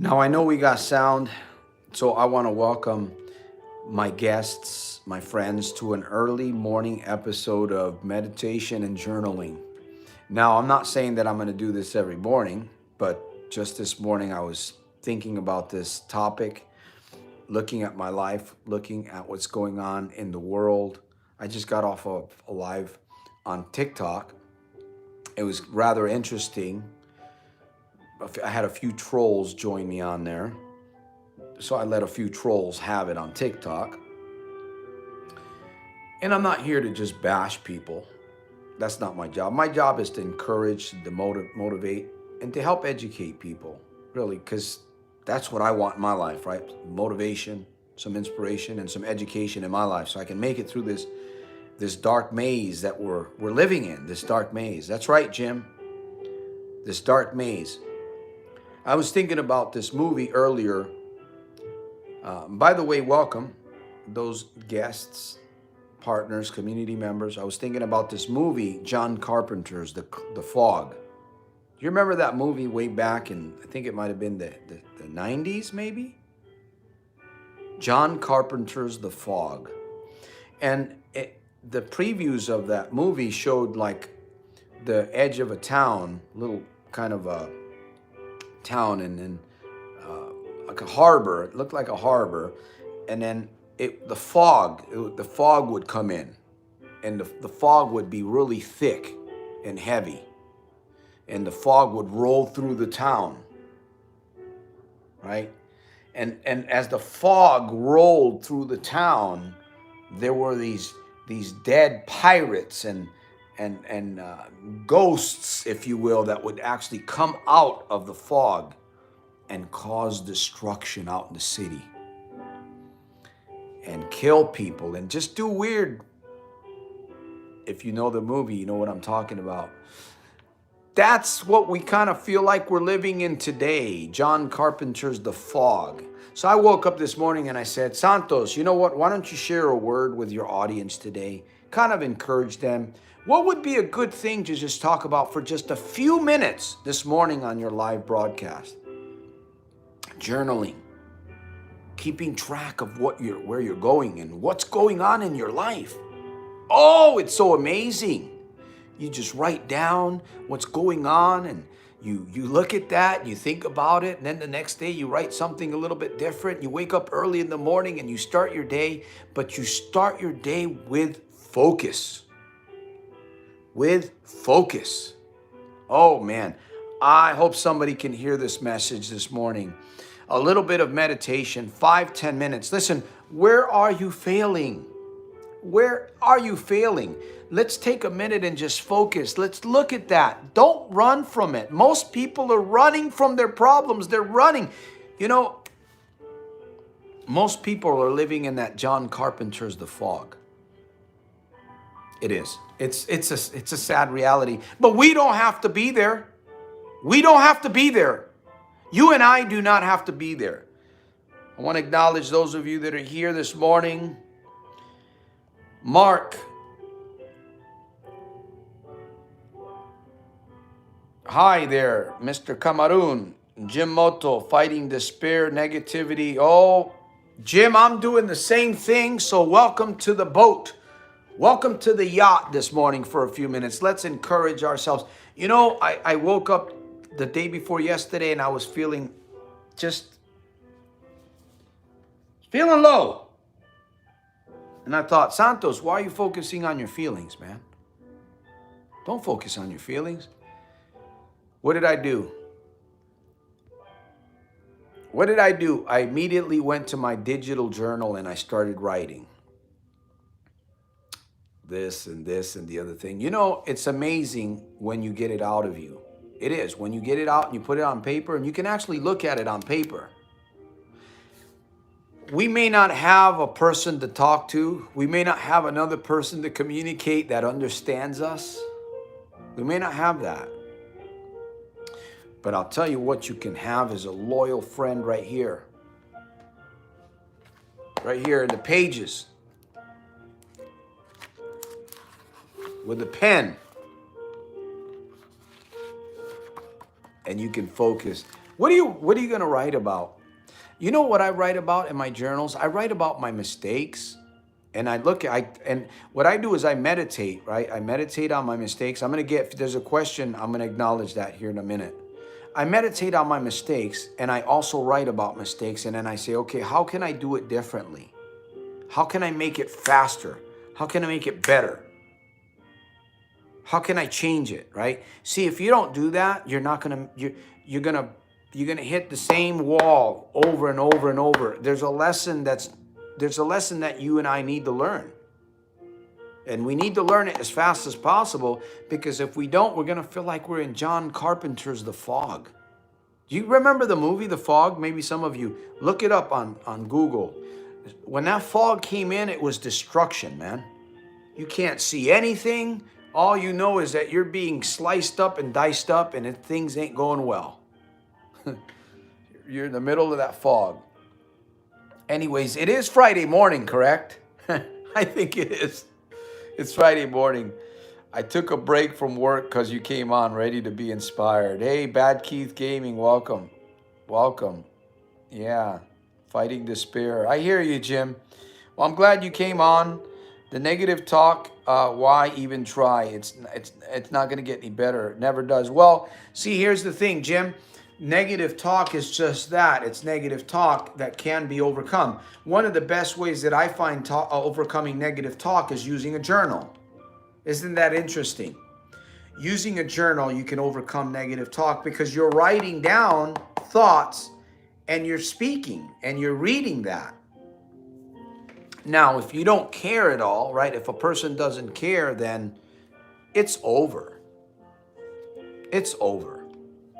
Now, I know we got sound, so I want to welcome my guests, my friends, to an early morning episode of meditation and journaling. Now, I'm not saying that I'm going to do this every morning, but just this morning I was thinking about this topic, looking at my life, looking at what's going on in the world. I just got off of a live on TikTok. It was rather interesting. I had a few trolls join me on there. So I let a few trolls have it on TikTok. And I'm not here to just bash people. That's not my job. My job is to encourage, to motivate, and to help educate people, really, because that's what I want in my life, right? Motivation, some inspiration, and some education in my life so I can make it through this dark maze that we're living in, this dark maze. That's right, Jim. This dark maze. I was thinking about this movie earlier. By the way, welcome those guests, partners, community members. I was thinking about this movie, John Carpenter's The Fog. Do you remember that movie way back in, I think it might have been the 90s maybe? John Carpenter's The Fog. And the previews of that movie showed like the edge of a town, little kind of a town, and then like a harbor. It looked like a harbor, and then the fog would come in, and the fog would be really thick and heavy, and the fog would roll through the town, right? And as the fog rolled through the town, there were these dead pirates and ghosts, if you will, that would actually come out of the fog and cause destruction out in the city and kill people and just do weird. If you know the movie, you know what I'm talking about. That's what we kind of feel like we're living in today. John Carpenter's The Fog. So I woke up this morning and I said, Santos, you know what? Why don't you share a word with your audience today? Kind of encourage them. What would be a good thing to just talk about for just a few minutes this morning on your live broadcast? Journaling, keeping track of where you're going and what's going on in your life. Oh, it's so amazing. You just write down what's going on, and you look at that, you think about it, and then the next day you write something a little bit different. You wake up early in the morning and you start your day, but you start your day with focus. With focus. Oh man, I hope somebody can hear this message this morning. A little bit of meditation, 5-10 minutes. Listen, where are you failing? Where are you failing? Let's take a minute and just focus. Let's look at that. Don't run from it. Most people are running from their problems. They're running. You know, most people are living in that John Carpenter's The Fog. It is. It's a sad reality. But we don't have to be there. We don't have to be there. You and I do not have to be there. I want to acknowledge those of you that are here this morning. Mark. Hi there, Mr. Cameroon. Jim Moto, fighting despair, negativity. Oh, Jim, I'm doing the same thing, so welcome to the boat. Welcome to the yacht this morning for a few minutes. Let's encourage ourselves. You know, I woke up the day before yesterday and I was feeling low. And I thought, Santos, why are you focusing on your feelings, man? Don't focus on your feelings. What did I do? I immediately went to my digital journal and I started writing. This and this and the other thing. You know, it's amazing when you get it out of you. It is. When you get it out and you put it on paper and you can actually look at it on paper. We may not have a person to talk to. We may not have another person to communicate that understands us. We may not have that. But I'll tell you what you can have is a loyal friend right here. Right here in the pages. With a pen. And you can focus. What are you going to write about? You know what I write about in my journals? I write about my mistakes. And and what I do is I meditate, right? I meditate on my mistakes. If there's a question, I'm going to acknowledge that here in a minute. I meditate on my mistakes, and I also write about mistakes. And then I say, okay, how can I do it differently? How can I make it faster? How can I make it better? How can I change it, right? See, if you don't do that, you're gonna hit the same wall over and over and over. There's a lesson that you and I need to learn. And we need to learn it as fast as possible, because if we don't, we're gonna feel like we're in John Carpenter's The Fog. Do you remember the movie The Fog? Maybe some of you look it up on Google. When that fog came in, it was destruction, man. You can't see anything. All you know is that you're being sliced up and diced up, and things ain't going well. You're in the middle of that fog. Anyways, it is Friday morning, correct? I think it is. It's Friday morning. I took a break from work because you came on ready to be inspired. Hey, Bad Keith Gaming, welcome. Welcome. Yeah, fighting despair. I hear you, Jim. Well, I'm glad you came on. The negative talk, why even try? It's not going to get any better. It never does. Well, see, here's the thing, Jim. Negative talk is just that. It's negative talk that can be overcome. One of the best ways that I find overcoming negative talk is using a journal. Isn't that interesting? Using a journal, you can overcome negative talk because you're writing down thoughts and you're speaking and you're reading that. Now, if you don't care at all, right? If a person doesn't care, then it's over. It's over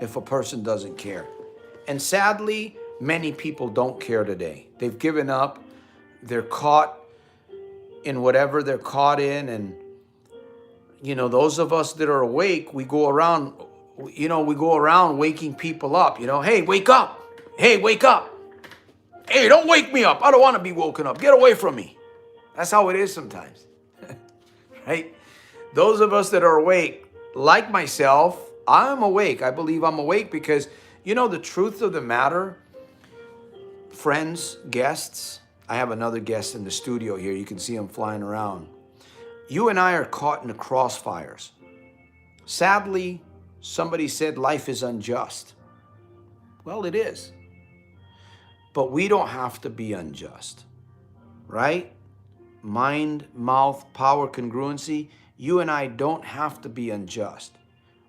if a person doesn't care. And sadly, many people don't care today. They've given up. They're caught in whatever they're caught in. And, you know, those of us that are awake, we go around waking people up. You know, hey, wake up. Hey, wake up. Hey, don't wake me up. I don't want to be woken up. Get away from me. That's how it is sometimes, right? Those of us that are awake, like myself, I'm awake. I believe I'm awake because, you know, the truth of the matter, friends, guests, I have another guest in the studio here. You can see him flying around. You and I are caught in the crossfires. Sadly, somebody said life is unjust. Well, it is. But we don't have to be unjust, right? Mind, mouth, power, congruency. You and I don't have to be unjust.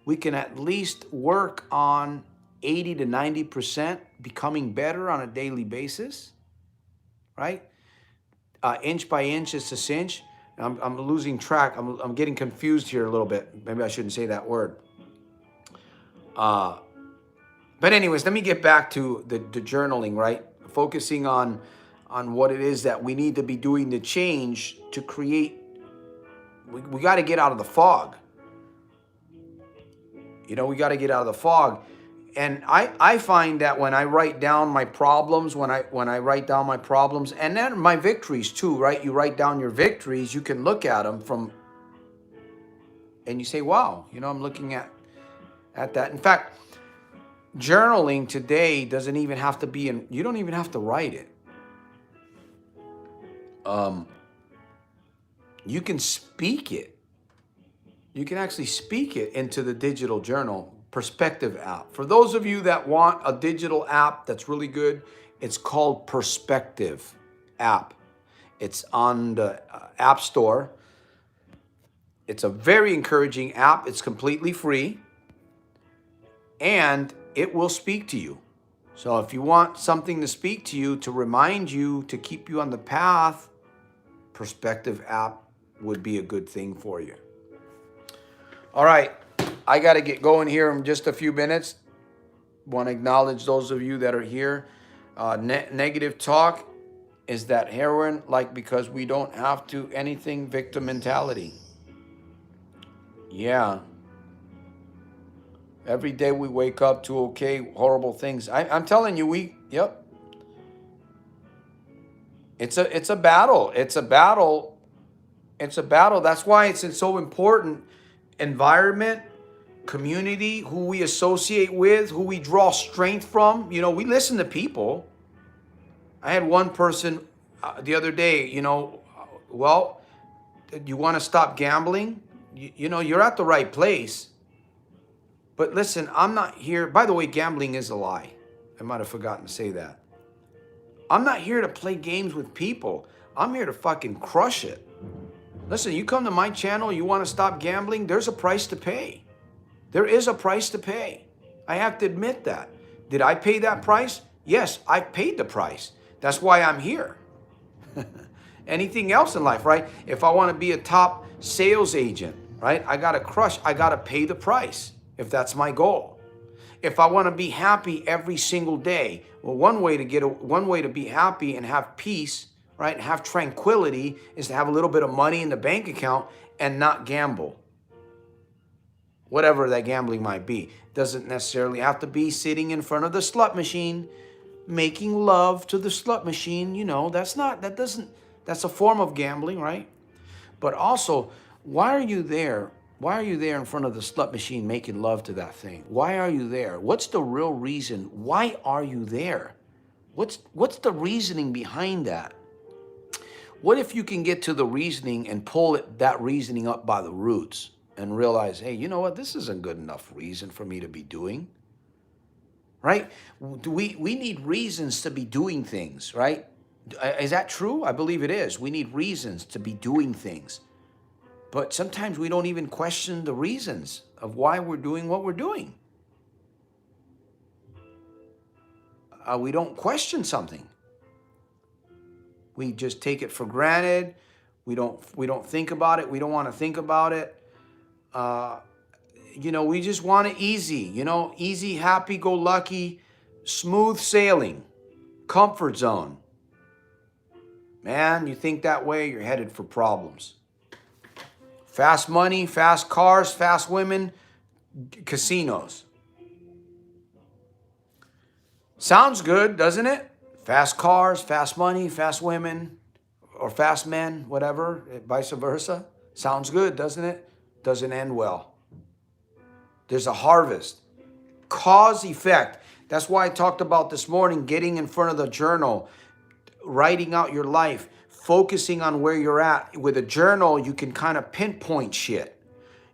We can at least work on 80 to 90% becoming better on a daily basis, right? Inch by inch is a cinch. I'm losing track. I'm getting confused here a little bit. Maybe I shouldn't say that word. But anyways, let me get back to the journaling, right? Focusing on what it is that we need to be doing to change, to create. We got to get out of the fog. You know, we got to get out of the fog. And I find that when I write down my problems, when I write down my problems, and then my victories too, right? You write down your victories, you can look at them and you say, wow, you know, I'm looking at that. In fact, journaling today doesn't even have to be you don't even have to write it. You can speak it. You can actually speak it into the digital journal Perspective app. For those of you that want a digital app that's really good, it's called Perspective app. It's on the App Store. It's a very encouraging app. It's completely free. And it will speak to you. So if you want something to speak to you, to remind you, to keep you on the path, Perspective app would be a good thing for you. All right, I got to get going here in just a few minutes. Want to acknowledge those of you that are here. Negative talk is that heroin, like because we don't have to anything victim mentality. Yeah. Every day we wake up to horrible things. I'm telling you, yep. It's a battle. It's a battle. It's a battle. That's why it's so important. Environment, community, who we associate with, who we draw strength from. You know, we listen to people. I had one person the other day, you know, well, you want to stop gambling? You know, you're at the right place. But listen, I'm not here. By the way, gambling is a lie. I might have forgotten to say that. I'm not here to play games with people. I'm here to fucking crush it. Listen, you come to my channel, you want to stop gambling, there's a price to pay. There is a price to pay. I have to admit that. Did I pay that price? Yes, I paid the price. That's why I'm here. Anything else in life, right? If I want to be a top sales agent, right? I got to pay the price if that's my goal. If I want to be happy every single day, well, one way to be happy and have peace, right? And have tranquility is to have a little bit of money in the bank account and not gamble. Whatever that gambling might be. Doesn't necessarily have to be sitting in front of the slut machine, making love to the slut machine. You know, that's a form of gambling, right? But also, why are you there? Why are you there in front of the slut machine making love to that thing? Why are you there? What's the real reason? Why are you there? What's the reasoning behind that? What if you can get to the reasoning and pull that reasoning up by the roots and realize, hey, you know what? This isn't good enough reason for me to be doing, right? We need reasons to be doing things, right? Is that true? I believe it is. We need reasons to be doing things. But sometimes we don't even question the reasons of why we're doing what we're doing. We don't question something. We just take it for granted. We don't think about it. We don't want to think about it. You know, we just want it easy. You know, easy, happy-go-lucky, smooth sailing, comfort zone. Man, you think that way, you're headed for problems. Fast money, fast cars, fast women, casinos. Sounds good, doesn't it? Fast cars, fast money, fast women, or fast men, whatever, vice versa. Sounds good, doesn't it? Doesn't end well. There's a harvest. Cause effect. That's why I talked about this morning, getting in front of the journal, writing out your life, focusing on where you're at. With a journal, you can kind of pinpoint shit.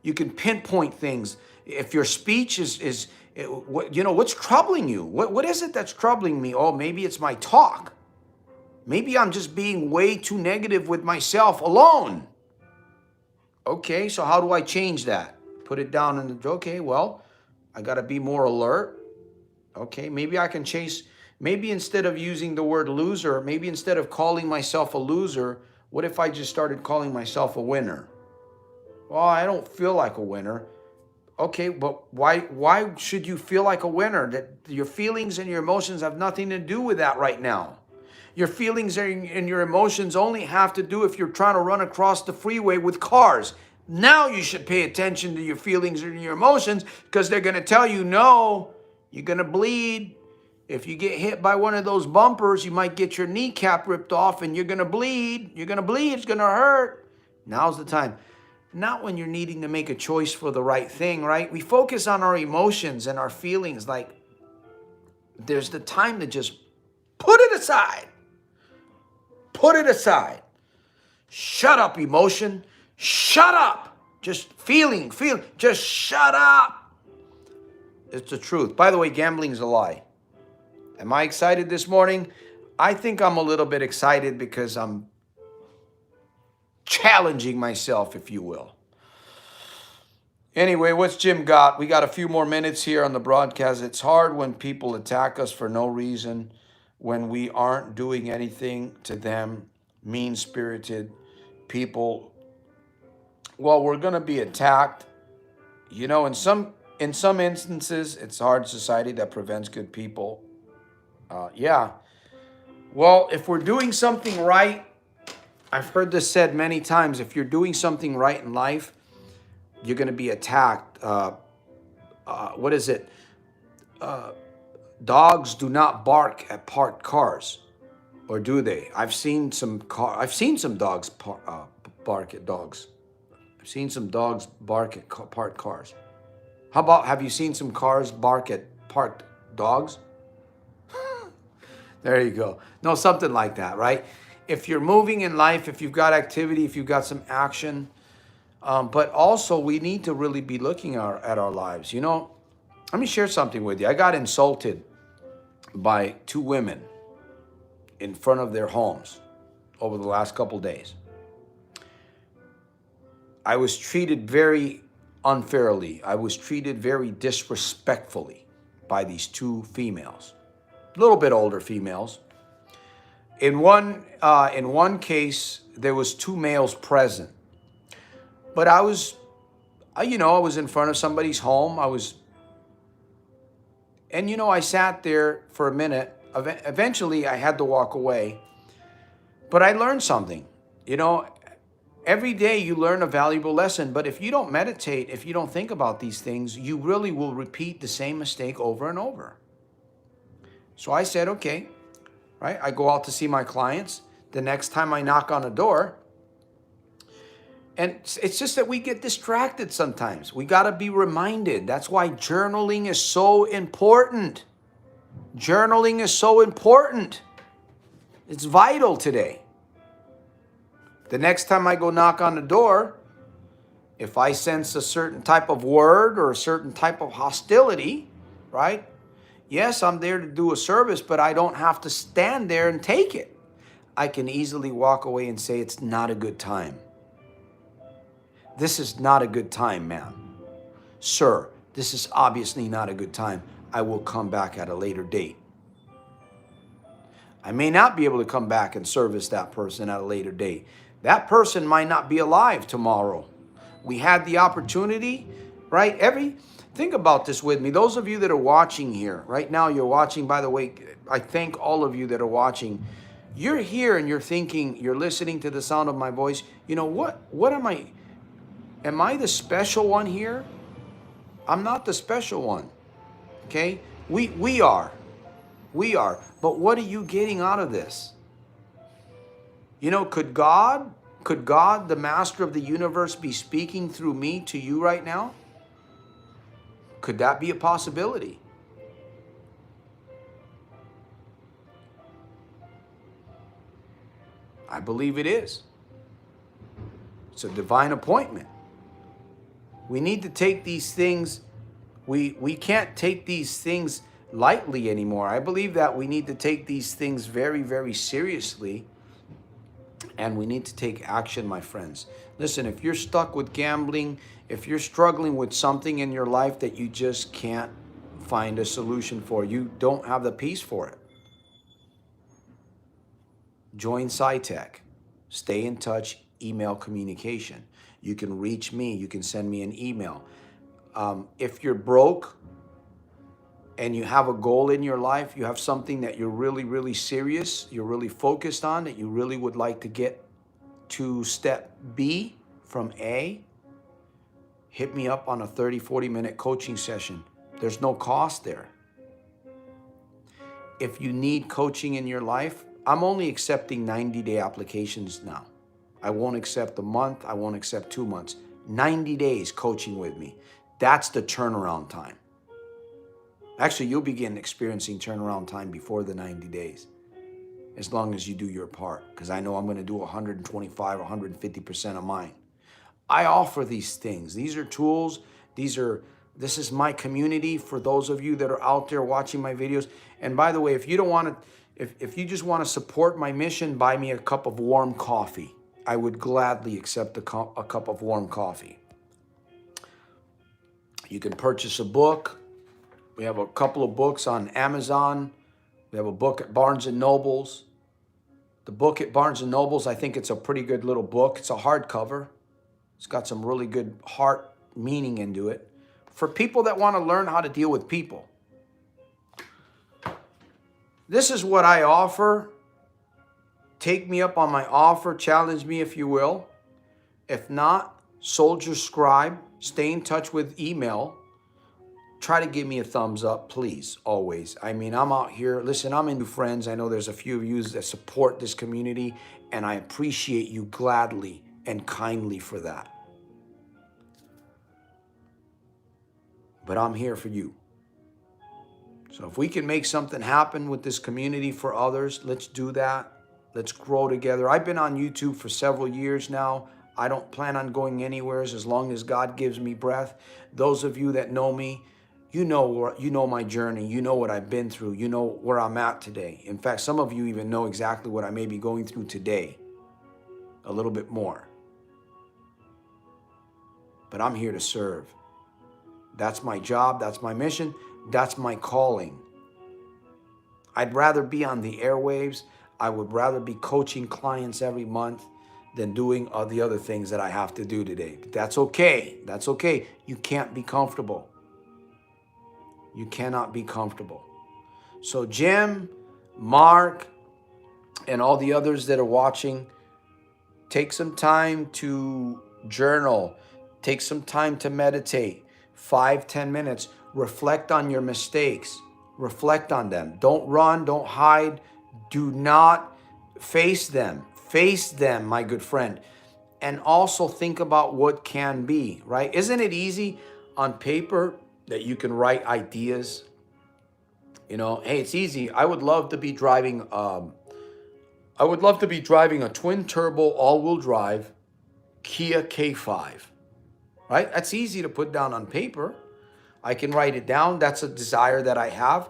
You can pinpoint things. If your speech is you know, what's troubling you? What is it that's troubling me? Oh, maybe it's my talk. Maybe I'm just being way too negative with myself alone. Okay, so how do I change that? Put it down in the, okay, well, I got to be more alert. Okay, maybe I can chase, maybe instead of using the word loser, maybe instead of calling myself a loser, what if I just started calling myself a winner? Well, I don't feel like a winner. Okay, but why should you feel like a winner? That your feelings and your emotions have nothing to do with that right now. Your feelings and your emotions only have to do if you're trying to run across the freeway with cars. Now you should pay attention to your feelings and your emotions, because they're going to tell you, no, you're going to bleed. If you get hit by one of those bumpers, you might get your kneecap ripped off and you're going to bleed. You're going to bleed. It's going to hurt. Now's the time. Not when you're needing to make a choice for the right thing, right? We focus on our emotions and our feelings like there's the time to just put it aside. Put it aside. Shut up, emotion. Shut up. Just feeling. Just shut up. It's the truth. By the way, gambling is a lie. Am I excited this morning? I think I'm a little bit excited because I'm challenging myself, if you will. Anyway, what's Jim got? We got a few more minutes here on the broadcast. It's hard when people attack us for no reason, when we aren't doing anything to them, mean-spirited people. Well, we're going to be attacked. You know, in some instances, it's a hard society that prevents good people. Yeah. Well, if we're doing something right, I've heard this said many times, if you're doing something right in life, you're going to be attacked. What is it? Dogs do not bark at parked cars, or do they? I've seen some dogs bark at dogs. I've seen some dogs bark at parked cars. How about, have you seen some cars bark at parked dogs? There you go. No, something like that, right? If you're moving in life, if you've got activity, if you've got some action, but also we need to really be looking at our lives. You know, let me share something with you. I got insulted by two women in front of their homes over the last couple days. I was treated very unfairly. I was treated very disrespectfully by these two females, a little bit older females. In one case, there was two males present, but I was in front of somebody's home. I sat there for a minute. Eventually, I had to walk away, but I learned something. You know, every day you learn a valuable lesson, but if you don't meditate, if you don't think about these things, you really will repeat the same mistake over and over. So I said, okay, right? I go out to see my clients. The next time I knock on a door, and it's just that we get distracted sometimes. We got to be reminded. That's why journaling is so important. Journaling is so important. It's vital today. The next time I go knock on the door, if I sense a certain type of word or a certain type of hostility, right? Yes, I'm there to do a service, but I don't have to stand there and take it. I can easily walk away and say it's not a good time. This is not a good time, ma'am. Sir, this is obviously not a good time. I will come back at a later date. I may not be able to come back and service that person at a later date. That person might not be alive tomorrow. We had the opportunity, right? Think about this with me. Those of you that are watching here, right now you're watching, by the way, I thank all of you that are watching. You're here and you're thinking, you're listening to the sound of my voice. You know, what am I? Am I the special one here? I'm not the special one, okay? We are. But what are you getting out of this? You know, could God, the master of the universe, be speaking through me to you right now? Could that be a possibility? I believe it is. It's a divine appointment. We need to take these things, we can't take these things lightly anymore. I believe that we need to take these things very, very seriously, and we need to take action, my friends. Listen, if you're stuck with gambling, if you're struggling with something in your life that you just can't find a solution for, you don't have the peace for it, join S.I.T.E.C. Stay in touch, email communication. You can reach me, you can send me an email. If you're broke and you have a goal in your life, you have something that you're really, really serious, you're really focused on, that you really would like to get to step B from A, hit me up on a 30, 40-minute coaching session. There's no cost there. If you need coaching in your life, I'm only accepting 90-day applications now. I won't accept a month. I won't accept 2 months. 90 days coaching with me. That's the turnaround time. Actually, you'll begin experiencing turnaround time before the 90 days, as long as you do your part, because I know I'm going to do 125 or 150% of mine. I offer these things. These are tools. This is my community for those of you that are out there watching my videos. And by the way, if you don't want to, if you just want to support my mission, buy me a cup of warm coffee. I would gladly accept a cup of warm coffee. You can purchase a book. We have a couple of books on Amazon. We have a book at Barnes & Noble's. The book at Barnes & Noble's, I think it's a pretty good little book. It's a hardcover. It's got some really good heart meaning into it for people that want to learn how to deal with people. This is what I offer. Take me up on my offer. Challenge me if you will. If not, Soldier Scribed. Stay in touch with email. Try to give me a thumbs up, please, always. I mean, I'm out here. Listen, I'm into friends. I know there's a few of you that support this community, and I appreciate you gladly and kindly for that. but I'm here for you. So if we can make something happen with this community for others, let's do that. Let's grow together. I've been on YouTube for several years now. I don't plan on going anywhere as long as God gives me breath. Those of you that know me, you know my journey. You know what I've been through. You know where I'm at today. In fact, some of you even know exactly what I may be going through today. A little bit more. But I'm here to serve. That's my job. That's my mission. That's my calling. I'd rather be on the airwaves. I would rather be coaching clients every month than doing all the other things that I have to do today. But that's okay. That's okay. You can't be comfortable. You cannot be comfortable. So Jim, Mark, and all the others that are watching, take some time to journal. Take some time to meditate. 5-10 minutes. Reflect on your mistakes. Reflect on them. Don't run. Don't hide. Do not face them. Face them, my good friend. And also think about what can be, right? Isn't it easy on paper that you can write ideas? You know, hey, it's easy. I would love to be driving a twin turbo all-wheel drive Kia K5. Right? That's easy to put down on paper. I can write it down. That's a desire that I have.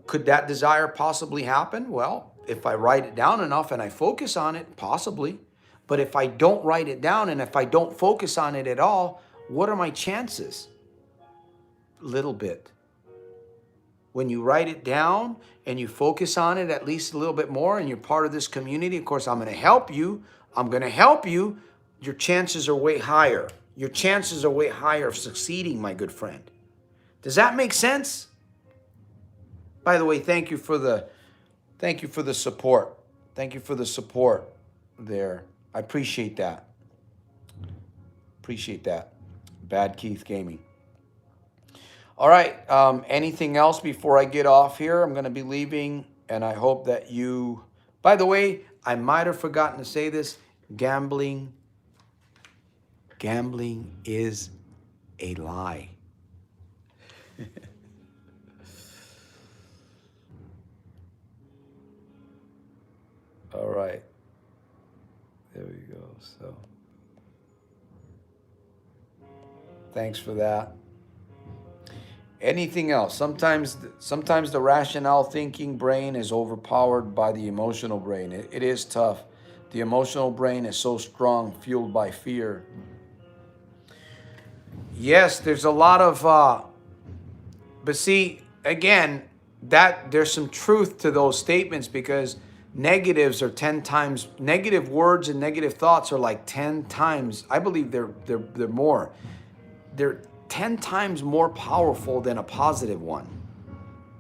Could that desire possibly happen? Well, if I write it down enough and I focus on it, possibly. But if I don't write it down and if I don't focus on it at all, what are my chances? Little bit. When you write it down and you focus on it at least a little bit more and you're part of this community, of course, I'm going to help you. Your chances are way higher. Your chances are way higher of succeeding, my good friend. Does that make sense? By the way, thank you for the support. Thank you for the support there. I appreciate that. Appreciate that. Bad Keith Gaming. All right. Anything else before I get off here? I'm going to be leaving, and I hope that you... By the way, I might have forgotten to say this. Gambling is a lie. All right. There we go. So, thanks for that. Anything else? Sometimes the rational thinking brain is overpowered by the emotional brain. It is tough. The emotional brain is so strong, fueled by fear. Yes, there's a lot of, but see, again, that there's some truth to those statements because negatives are 10 times, negative words and negative thoughts are like 10 times, I believe they're more. They're 10 times more powerful than a positive one.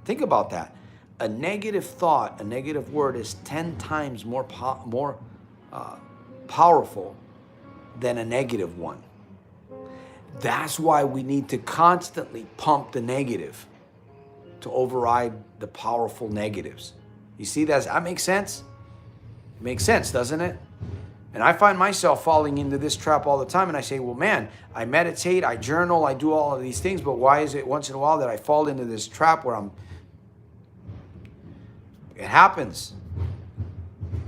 Think about that. A negative thought, a negative word is 10 times more powerful than a negative one. That's why we need to constantly pump the negative to override the powerful negatives. You see, that makes sense? It makes sense, doesn't it? And I find myself falling into this trap all the time. And I say, well, man, I meditate, I journal, I do all of these things. But why is it once in a while that I fall into this trap where it happens.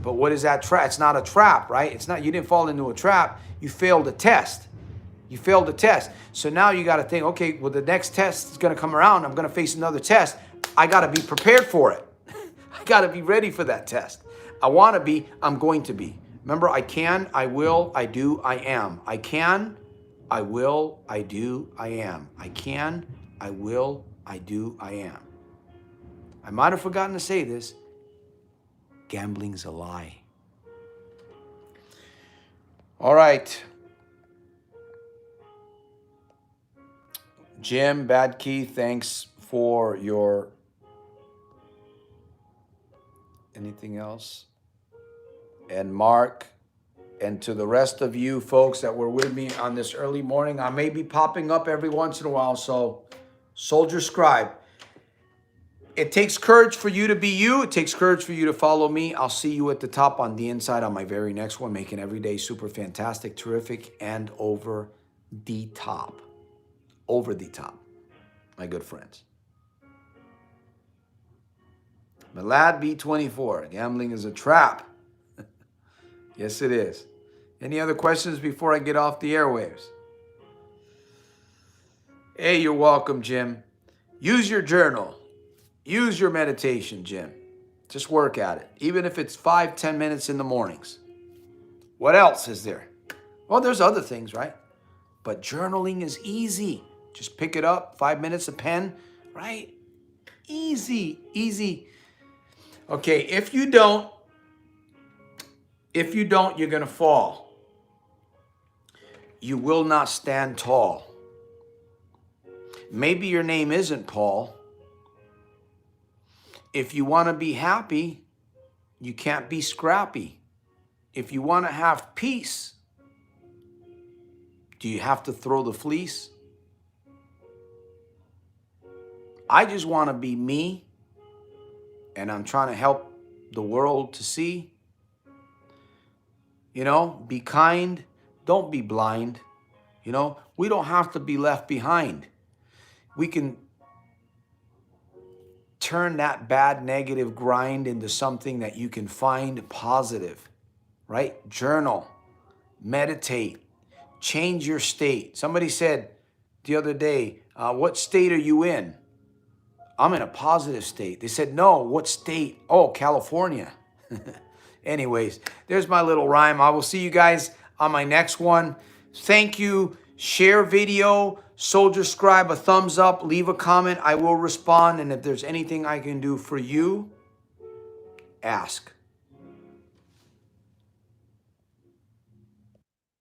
But what is that trap? It's not a trap, right? It's not, you didn't fall into a trap. You failed a test. You failed a test. So now you got to think, okay, well, the next test is going to come around. I'm going to face another test. I got to be prepared for it. I got to be ready for that test. I want to be, I'm going to be. Remember, I can, I will, I do, I am. I can, I will, I do, I am. I can, I will, I do, I am. I might have forgotten to say this. Gambling's a lie. All right. Jim, Bad Key, thanks for your... Anything else? And Mark, and to the rest of you folks that were with me on this early morning, I may be popping up every once in a while, so Soldier Scribed. It takes courage for you to be you. It takes courage for you to follow me. I'll see you at the top on the inside on my very next one, making every day super fantastic, terrific, and over the top. Over the top. my good friends. Malad B24, gambling is a trap. Yes, it is. Any other questions before I get off the airwaves? Hey, you're welcome, Jim. Use your journal. Use your meditation, Jim. Just work at it, even if it's 5-10 minutes in the mornings. What else is there? Well, there's other things, right? But journaling is easy. Just pick it up, 5 minutes, a pen, right? Easy, easy. Okay, if you don't, you're going to fall. You will not stand tall. Maybe your name isn't Paul. If you want to be happy, you can't be scrappy. If you want to have peace, do you have to throw the fleece? I just want to be me, and I'm trying to help the world to see. You know, be kind, don't be blind. You know, we don't have to be left behind. We can turn that bad negative grind into something that you can find positive, right? Journal, meditate, change your state. Somebody said the other day, what state are you in? I'm in a positive state. They said, no, what state? Oh, California. Anyways, there's my little rhyme. I will see you guys on my next one. Thank you. Share video. Soldier Scribe, a thumbs up. Leave a comment. I will respond. And if there's anything I can do for you, ask.